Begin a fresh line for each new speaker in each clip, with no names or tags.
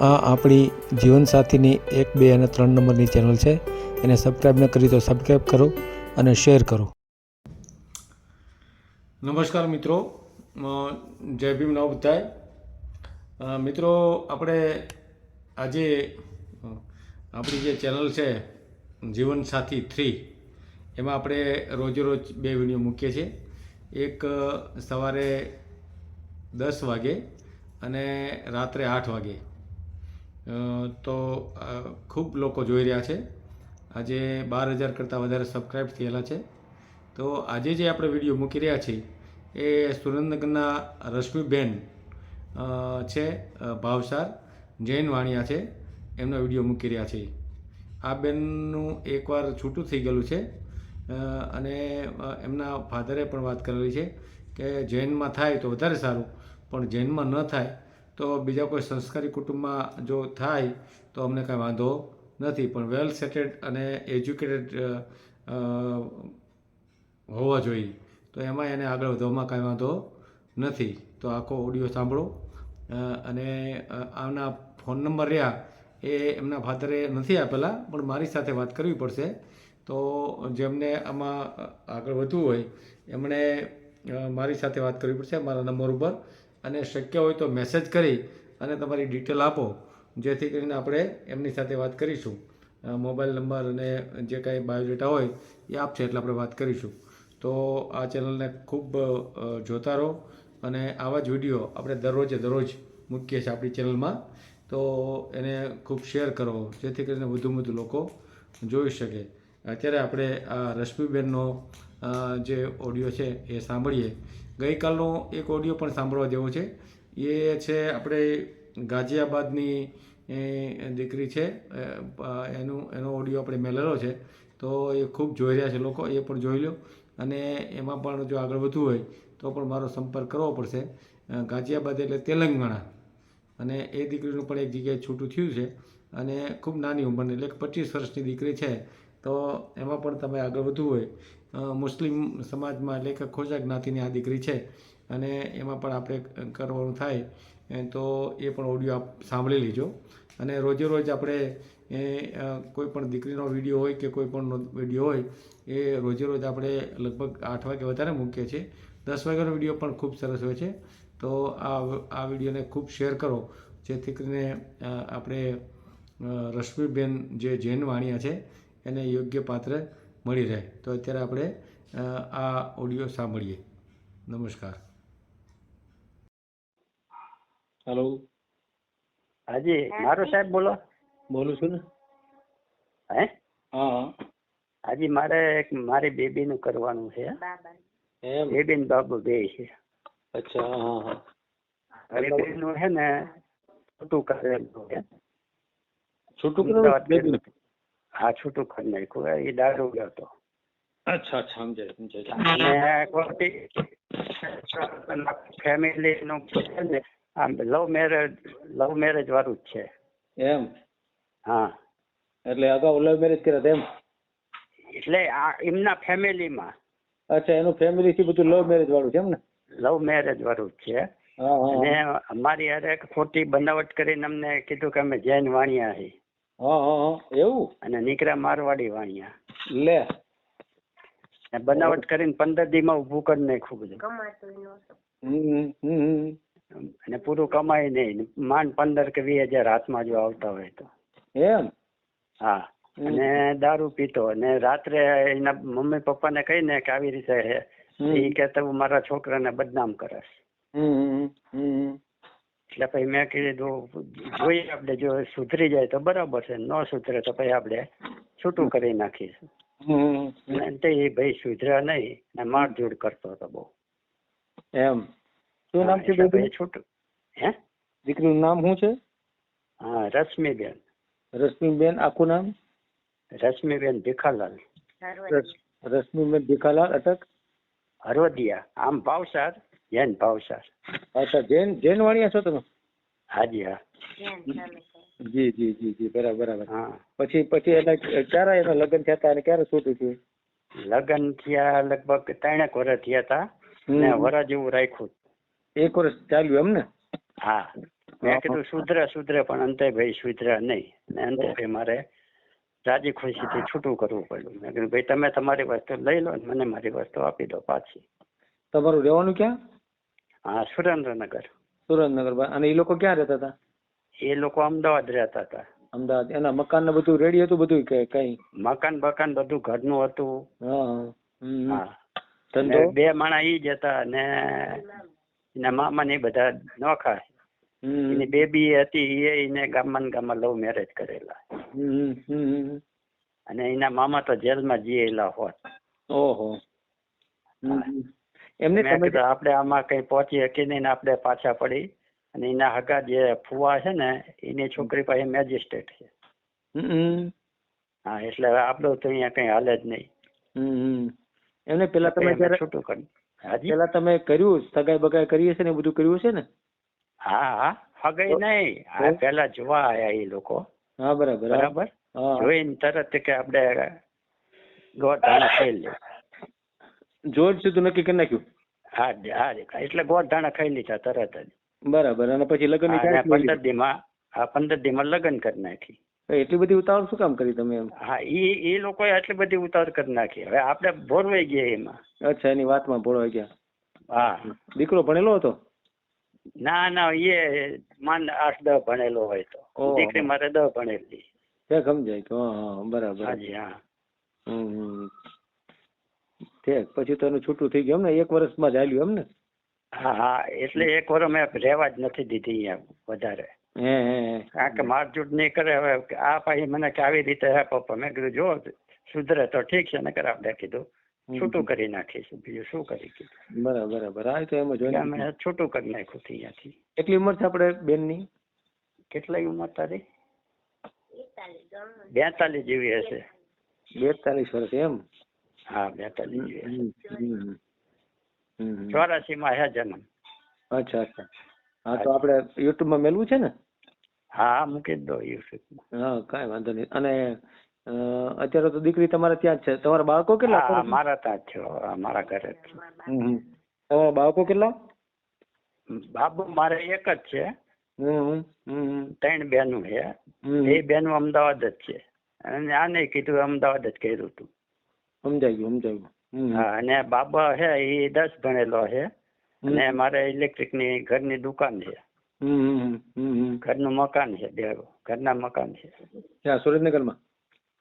આ આપણી જીવનસાથીની 1, 2 અને 3 નંબરની ચેનલ છે. એને સબસ્ક્રાઈબ ન કરી તો સબસ્ક્રાઈબ કરો અને શેર કરો. નમસ્કાર મિત્રો, જય ભીમ નવ બધાય. મિત્રો, આપણે આજે આપણી જે ચેનલ છે જીવનસાથી 3, એમાં આપણે રોજે રોજ 2 વિડીયો મૂકીએ છીએ. એક સવારે 10 વાગે અને રાત્રે 8 વાગે. તો ખૂબ લોકો જોઈ રહ્યા છે. આજે 12,000 કરતાં વધારે સબસ્ક્રાઈબ થયેલા છે. તો આજે જે આપણે વિડીયો મૂકી રહ્યા છીએ એ સુરેન્દ્રનગરના રશ્મિબેન છે, ભાવસાર જૈન વાણિયા છે, એમનો વિડીયો મૂકી રહ્યા છીએ. આ બેનનું એકવાર છૂટું થઈ ગયેલું છે અને એમના ફાધરે પણ વાત કરેલી છે કે જૈનમાં થાય તો વધારે સારું, પણ જૈનમાં ન થાય તો બીજા કોઈ સંસ્કારી કુટુંબમાં જો થાય તો અમને કાંઈ વાંધો નથી, પણ વેલ સેટેડ અને એજ્યુકેટેડ હોવા જોઈએ. તો એમાં એને આગળ વધવામાં કાંઈ વાંધો નથી. તો આખો ઓડિયો સાંભળો. અને આના ફોન નંબર રહ્યા એ એમના ફાધરે નથી આપેલા, પણ મારી સાથે વાત કરવી પડશે. તો જેમને આમાં આગળ વધવું હોય એમણે મારી સાથે વાત કરવી પડશે મારા નંબર ઉપર, અને શક્ય હોય તો મેસેજ કરી અને તમારી ડિટેલ આપો, જેથી કરીને આપણે એમની સાથે વાત કરીશું. મોબાઈલ નંબર અને જે કાંઈ બાયોડેટા હોય એ આપશે એટલે આપણે વાત કરીશું. તો આ ચેનલને ખૂબ જોતા રહો અને આવા જ વિડીયો આપણે દરરોજ મૂકીએ છીએ આપણી ચેનલમાં. તો એને ખૂબ શેર કરો, જેથી કરીને વધુમાં વધુ લોકો જોઈ શકે. અત્યારે આપણે આ રશ્મિબેનનો જે ઓડિયો છે એ સાંભળીએ. ગઈકાલનો એક ઓડિયો પણ સાંભળવા જેવો છે. એ છે આપણે ગાઝિયાબાદની દીકરી છે, એનો ઓડિયો આપણે મેલેલો છે. તો એ ખૂબ જોઈ રહ્યા છે લોકો, એ પણ જોઈ લો. અને એમાં પણ જો આગળ વધવું હોય તો પણ મારો સંપર્ક કરવો પડશે. ગાઝિયાબાદ એટલે તેલંગાણા. અને એ દીકરીનું પણ એક જગ્યાએ છૂટું થયું છે અને ખૂબ નાની ઉંમરની એટલે 25 વર્ષની દીકરી છે. તો એમાં પણ તમે આગળ વધવું હોય, મુસ્લિમ સમાજમાં એટલે કે ખોજા જ્ઞાતિની આ દીકરી છે અને એમાં પણ આપણે કરવાનું થાય તો એ પણ ઓડિયો આપ સાંભળી લેજો. અને રોજે રોજ આપણે કોઈ પણ દીકરીનો વિડીયો હોય કે કોઈ પણ વિડીયો હોય એ રોજે રોજ આપણે લગભગ 8 વાગે વધારે મૂકીએ છીએ. 10 વાગ્યાનો વિડીયો પણ ખૂબ સરસ હોય છે. તો આ વિડીયોને ખૂબ શેર કરો, જેથી કરીને આપણે રશ્મિબેન જે જૈન વાણિયા છે એને યોગ્ય પાત્ર મળી રહે. તો અત્યારે આપણે આ ઓડિયો સાંભળીએ. નમસ્કાર.
હેલો.
હાજી, મારો સાહેબ બોલો.
બોલું છું ને.
હે?
હા.
હાજી, મારી બેબીનું કરવાનું છે.
એમ?
બેબી ને બાબુ બે છે.
અચ્છા. હા.
બેબીનું છે ને છૂટું કરેલું છે.
છૂટું કરેલું?
હા, છૂટું કરી નાખ્યું. એ દારૂ ગયો હતો.
અચ્છા, સમજાય.
અને ફેમિલી નું છે ને આમ લવ મેરેજ વાળું જ છે.
એમ?
હા.
એટલે અગાઉ લવ મેરેજ કર્યા એમ?
એટલે એમના ફેમિલીમાં.
અચ્છા, એનું ફેમિલી થી બધું લવ મેરેજ વાળું છે એમ ને?
લવ મેરેજ વાળું જ છે. અને અમારી હારે ખોટી બનાવટ કરીને અમને કીધું કે અમે જૈન વાણિયા છીએ.
એવું?
અને નીકળ્યા મારવાડી વાણિયા.
લે.
બનાવટ કરીને 15 દીમાં ઉભું કરી નાખ્યું બધું. અને પૂરું કમાય નહીં. માંડ 15 કે 20,000 હાથમાં જો આવતા હોય તો.
એમ?
હા. અને દારૂ પીતો અને રાત્રે એના મમ્મી પપ્પાને કહીને કે આવી રીતે એ કે તું મારા છોકરાને બદનામ કરે. એટલે પછી મેં કીધું જોઈએ આપણે, જો સુધરી જાય તો બરાબર છે, ન સુધરે તો પછી આપણે છૂટું કરી નાખીશું. એ ભાઈ સુધર્યા નહીં ને મારઝૂડ કરતો હતો બહુ.
એમ? શું નામ છે
છૂટું? હે?
દીકરીનું નામ શું છે?
હા, રશ્મિબેન.
રશ્મિબેન. આખું નામ?
રશ્મિબેન ભીખાલાલ.
રશ્મિબેન ભીખાલાલ અટક
હરોદિયા. આમ ભાવસાર, જૈન ભાવસાર.
અચ્છા, જૈન વાણિયા છો તમે?
હાજી, હા.
જી, બરાબર.
હા.
પછી એના ક્યારે એના લગ્ન થયા હતા અને ક્યારે છૂટું થયું?
લગ્ન થયા લગભગ 3 વર્ષ થયા હતા ને વરા જેવું રાખ્યું.
1 વર્ષ ચાલ્યું એમ ને?
હા. મેં કીધું સુધરે પણ અંતે ભાઈ સુધર્યા નહીં. અને અંતે ભાઈ મારે રાજી ખુશીથી છૂટું કરવું પડ્યું. મેં કીધું ભાઈ તમે તમારી વસ્તુ લઈ લો ને મને મારી વસ્તુ આપી દો પાછી.
તમારું રહેવાનું ક્યાં?
હા, સુરેન્દ્રનગર.
સુરેન્દ્રનગર. અને એ લોકો ક્યાં રહેતા હતા?
એ લોકો અમદાવાદ રહેતા હતા.
અમદાવાદ. એના મકાન ને બધું રેડી હતું બધું કે કઈ?
મકાન બકાન બધું ઘરનું હતું. હા.
ધંધો?
2 માણા ઈ જ હતા અને એના મામા ને બધા નોખા. એની બેબી હતી એને ગામમાં લવ મેરેજ કરેલા. અને એના મામા તો જેલમાં જીયેલા હોત.
ઓહો.
એમને કીધું આપણે આમાં કઈ પહોંચી શકી નહીં ને આપણે પાછા પડી. અને એના હગા જે ફુવા છે ને એની છોકરી પાસે મેજિસ્ટ્રેટ છે. હા, એટલે આપણું તો અહીંયા કઈ હાલે જ નહીં.
એમને પેલા તમે
છૂટું કર્યું.
પેલા તમે કર્યું સગાઈ બગાઈ કરી હશે ને બધું કર્યું છે ને?
હા, હગાઈ નહીં. આ પેલા જોવા આયા એ લોકો.
હા, બરાબર.
જોઈને તરત કે આપણે ગોળ ખાઈ લે.
જોર સીધું નક્કી કરી નાખ્યું?
હા, એટલે ગોળ ધાણા ખાઈ લીધા તરત જ.
બરાબર. અને પછી લગ્ન
15 દીમાં લગ્ન કરી નાખી.
એટલી બધી ઉતાવળ શું કામ કરી તમે એમ?
હા, એ લોકોએ આટલી બધી ઉતાવળ કરી નાખી. હવે આપણે ભોરવાઈ ગયા એમાં.
અચ્છા, એની વાતમાં ભોળવાઈ ગયા.
હા.
દીકરો ભણેલો હતો?
ના, એ માન 8-10 ભણેલો હોય તો. દીકરી મારે 10 ભણેલી.
સમજાય કે બરાબર.
હાજી. હા.
ઠીક. પછી તો એનું છૂટું થઈ ગયું એમ ને? 1 વર્ષમાં જ હાલ્યું એમ ને?
હા, એટલે 1 વર્ષ મેં રહેવા જ નથી દીધી અહીંયા વધારે. કારણ કે મારઝૂડ નહીં કરે. હવે આ પાછી મને કે આવી રીતે હે પપ્પા. મેં કીધું જો સુધરે તો ઠીક છે, નકર આપણે કીધું છૂટું કરી નાખીશું. બીજું શું કરી કીધું.
બરાબર. હા, તો એમ જ
અમે છૂટું કરી નાખ્યું અહીંયાથી.
કેટલી ઉંમર છે આપણે બેનની?
કેટલી ઉંમર તારી? 42 જેવી હશે.
42 વર્ષ એમ?
હા, 42 જેવી. 84 માં હે જન્મ.
અચ્છા. હા, તો આપણે યુટ્યુબ માં મેલવું છે ને?
હા, મૂકી દો યુટ્યુબ.
હા, કાંઈ વાંધો નહીં. અને અત્યારે તો દીકરી તમારે ત્યાં જ છે. તમારા બાળકો કેટલા?
મારા ત્યાં જ છે, મારા ઘરે.
તમારા બાળકો કેટલા?
બાબુ મારે એક જ છે. 3 બહેનો છે. એ બહેનો અમદાવાદ જ છે. અને આને કીધું અમદાવાદ જ કર્યું હતું.
સમજાઈ ગયું.
હા, અને બાબા છે એ 10 ભણેલો છે. અને મારે ઇલેક્ટ્રિક ની ઘરની દુકાન છે. ઘરનું મકાન છે. 2 ઘરના મકાન છે.
ક્યાં? સુરેન્દ્રનગરમાં?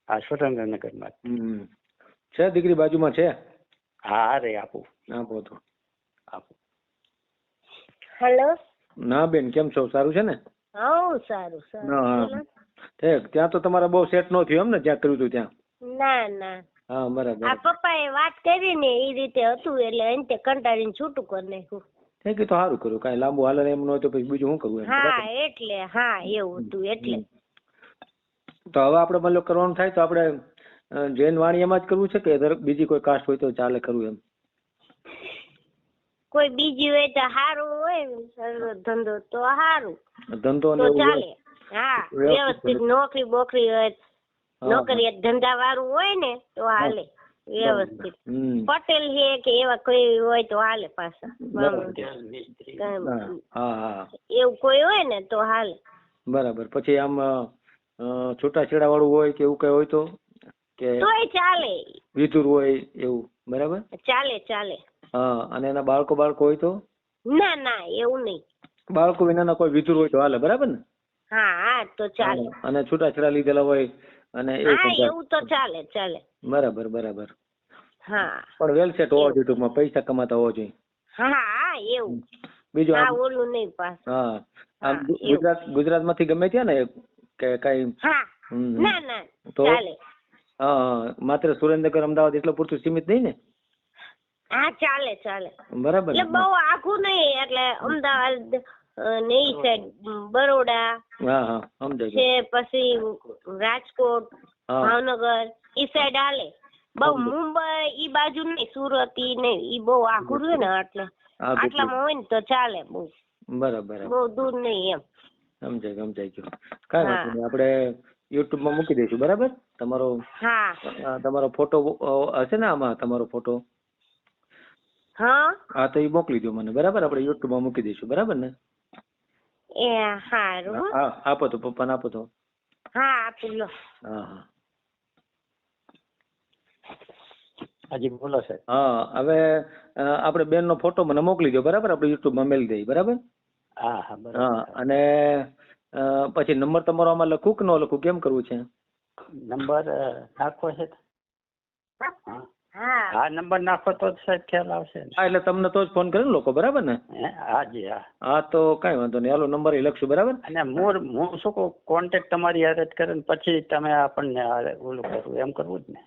હા, સુરેન્દ્રનગરમાં
છે. દીકરી બાજુમાં છે?
હા, આપો
તો.
હેલો.
ના બેન, કેમ છો? સારું છે ને?
હા, સારું.
ઠીક. ત્યાં તો તમારે બહુ સેટ ન થયું એમ ને જ્યાં કર્યું હતું ત્યાં?
ના.
હા, બરાબર.
આ પપ્પાએ વાત કરી ને એ રીતે હતું એટલે અંતે કંટાળીને છૂટું કરી નાખ્યું.
ઠીક, તો સારું કર્યું. કાંઈ લાંબુ હાલે એમ ન હોય તો પછી બીજું શું કરવું?
હા, એટલે એવું હતું એટલે.
તો હવે આપણે મતલબ કરવાનું થાય તો આપણે જૈન વાણિયામાં જ કરવું છે કે બીજી કોઈ કાસ્ટ હોય તો ચાલે કરવું એમ?
કોઈ બીજી હોય તો સારું હોય ધંધો તો સારું.
ધંધો
તો ચાલે. હા, વ્યવસ્થિત નોકરી બોકરી હોય, નોકરી ધંધા વાળું હોય ને તો હાલે વ્યવસ્થિત. પટેલ છે કે એવા કોઈ હોય તો હાલે પાછા. એવું કોઈ હોય ને તો હાલે.
બરાબર. પછી આમ છૂટાછેડા વાળું હોય કે એવું કઈ હોય તો કે
તોય ચાલે.
વિધુર હોય એવું? બરાબર,
ચાલે.
હા. અને એના બાળકો હોય તો?
ના એવું નહીં.
બાળકો વિનાના કોઈ વિધુર હોય તો હાલે? બરાબર ને?
હા, તો ચાલે.
અને છૂટાછેડા લીધેલા હોય અને
એવું તો ચાલે.
બરાબર.
હા,
પણ વેલ સેટ હોવો જોઈએ, ટૂંકમાં પૈસા કમાતા હોવો જોઈએ.
હા, એવું.
બીજું
ઓલું નહીં પાસ.
હા, ગુજરાતમાંથી ગમે ત્યાં ને કે કઈ?
હા, ના ચાલે.
હા, માત્ર સુરેન્દ્રનગર અમદાવાદ એટલું પૂરતું સીમિત નહીં ને?
હા, ચાલે.
બરાબર.
એટલે બહુ આખું નહીં. એટલે અમદાવાદ ને ઈ સાઈડ બરોડા છે, પછી રાજકોટ, ભાવનગર ઈ સાઈડ હાલે. બહુ મુંબઈ ઈ બાજુ નહીં, સુરત ઈ નહીં. ઈ બહુ આખું રહ્યું ને એટલે આટલામાં હોય ને તો ચાલે. બહુ
બરાબર,
બહુ દૂર નહીં એમ.
સમજાય ગયું. કઈ વાંધો નહીં, આપણે યુટ્યુબ માં મૂકી દઈશું. બરાબર. તમારો ફોટો હશે ને આમાં? તમારો ફોટો? હા, તો એ મોકલી દો મને. બરાબર, આપણે યુટ્યુબ માં મૂકી દઈશું. બરાબર ને?
એ સારું હો.
હા આપો તો, પપ્પાને આપો તો.
હા આપી લો.
હા હા
હાજી બોલો સાહેબ.
હા હવે આપણે બેનનો ફોટો મને મોકલી દો, બરાબર? આપણે યુટ્યુબમાં મેલી દઈએ, બરાબર?
હા હા બરાબર.
હા અને પછી નંબર તમારો આમાં લખું કે ન લખું, કેમ કરવું છે?
નંબર નાખવો છે?
હા
હા નંબર નાખો તો જ સાહેબ ખ્યાલ આવશે ને.
હા એટલે તમને તો જ ફોન કરે ને લોકો, બરાબર ને?
હાજી હા.
હા તો કાંઈ વાંધો નહીં, હાલો નંબર એ લખશું, બરાબર?
અને હું શું કહું, કોન્ટેક્ટ તમારી હારે જ કરે ને પછી તમે આપણને ઓલું કરવું, એમ કરવું જ ને?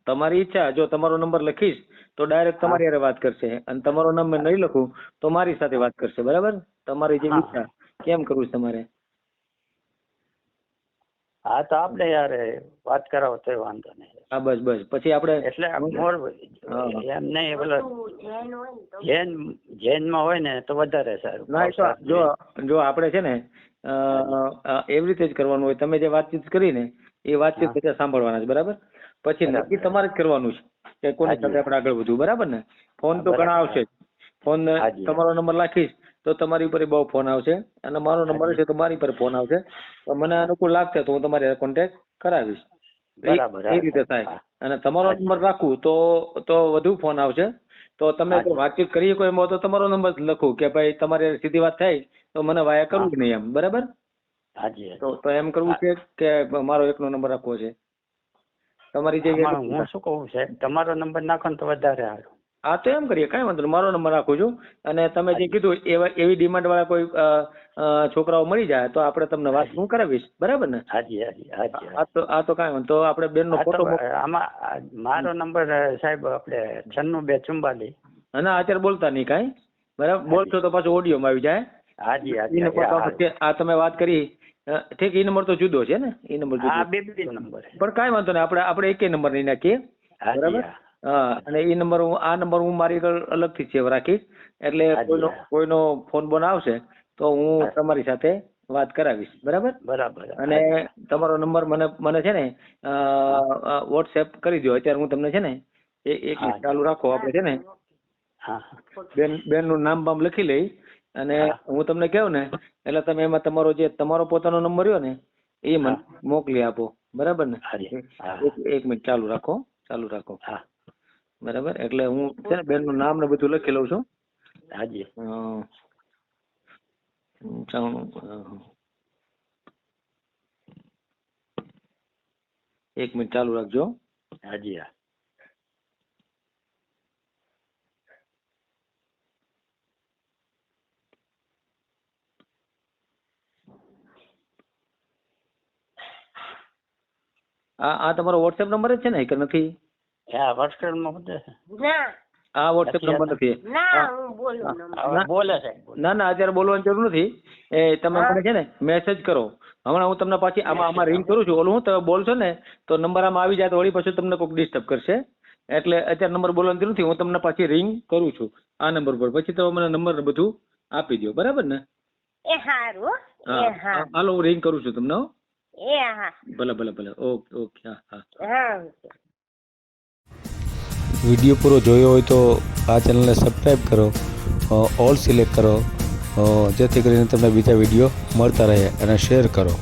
તમારી ઈચ્છા, જો તમારો નંબર લખીશ તો ડાયરેક્ટ તમારી હારે વાત કરશે, અને તમારો નંબર નહીં લખું તો મારી સાથે વાત કરશે, બરાબર? તમારી જે ઈચ્છા, કેમ કરવું છે તમારે?
હા તો આપણે યાર વાત કરાવો તો વાંધો નહીં.
હા બસ બસ, પછી આપણે
એટલે મોર એમ નહીં, બોલો જૈનમાં હોય ને તો વધારે સારું.
ના તો જો આપણે છે ને એવી રીતે જ કરવાનું હોય, તમે જે વાતચીત કરી ને એ વાતચીત બધા સાંભળવાના છે, બરાબર? પછી નક્કી તમારે જ કરવાનું છે કે કોની સાથે આપણે આગળ વધવું, બરાબર ને? ફોન તો ઘણા આવશે, ફોન તમારો નંબર રાખીશ તો તમારી ઉપર બહુ ફોન આવશે, અને મારો નંબર છે તો મારી પર ફોન આવશે. તો મને અનુકૂળ લાગશે તો હું તમારી કોન્ટેક્ટ કરાવીશ, એ રીતે થાય. અને તમારો નંબર રાખું તો વધુ ફોન આવશે. તો તમે વાતચીત કરી શકો એમ તો તમારો નંબર લખું કે ભાઈ તમારી સીધી વાત થાય તો મને વાયા કરવું જ નહીં, એમ બરાબર? તો એમ કરવું છે કે મારો એકનો નંબર રાખવો છે તમારી જે?
હું શું કહું સાહેબ, તમારો નંબર નાખો ને તો વધારે સારું.
હા તો એમ કરીએ, કાંઈ વાંધો નહીં, મારો નંબર રાખું છું. અને તમે જે કીધું એવી ડિમાન્ડ વાળા કોઈ છોકરાઓ મળી જાય તો આપણે તમને વાત હું કરાવીશ, બરાબર ને?
હાજી હાજી હાજી.
આ તો કાંઈ વાંધો, તો આપણે બેનનો ફોટો
આમાં મારો નંબર સાહેબ આપણે 96 244.
ના અત્યારે બોલતા નહીં કાંઈ, બરાબર? બોલશો તો પાછું ઓડિયોમાં આવી જાય.
હાજી
હાજી. આ તમે વાત કરી ઠીક, એ નંબર તો જુદો છે ને? એ નંબર જુદો.
હા બે નંબર.
પણ કાંઈ વાંધો નહીં, આપણે એકે નંબર નહીં નાખીએ, બરાબર? હા અને એ નંબર આ નંબર હું મારી અલગથી સેવ રાખીશ, એટલે કોઈનો ફોન બોન આવશે તો હું તમારી સાથે વાત કરાવીશ, બરાબર?
બરાબર.
અને તમારો નંબર મને છે ને વોટ્સએપ કરી દો અત્યારે. હું તમને છે ને એક મિનિટ ચાલુ રાખો, આપણે છે ને બેનનું નામ બામ લખી લઈ, અને હું તમને કહું ને એટલે તમે એમાં તમારો પોતાનો નંબર રહ્યો ને એ મને મોકલી આપો, બરાબર ને? એક મિનિટ ચાલુ રાખો. બરાબર, એટલે હું છે ને બેનનું નામ ને બધું લખી લઉં છું.
હાજી.
એક મિનિટ ચાલુ રાખજો.
હાજી.
આ તમારો વોટ્સએપ નંબર જ છે ને કે નથી?
હા વોટ્સએપમાં બધે છે.
આ વોટ્સએપ નંબર નથી. ના અત્યારે બોલવાની જરૂર નથી. એ તમે મને છે ને મેસેજ કરો. હમણાં હું તમને પાછી આમાં રિંગ કરું છું. ઓલું હું તમે બોલશો ને તો નંબર આમાં આવી જાય તો વળી પાછું તમને કોઈક ડિસ્ટર્બ કરશે, એટલે અત્યારે નંબર બોલવાની જરૂર નથી. હું તમને પાછી રિંગ કરું છું આ નંબર પર, પછી તમે મને નંબર બધું આપી દો, બરાબર ને?
એ સારું.
હાલો હું રિંગ કરું છું તમને.
એ હા
ભલે. ઓકે.
હા.
વિડીયો પૂરો જોયો હોય તો આ ચેનલને સબસ્ક્રાઈબ કરો, ઓલ સિલેક્ટ કરો, જેથી કરીને તમને બીજા વિડીયો મળતા રહે, અને શેર કરો.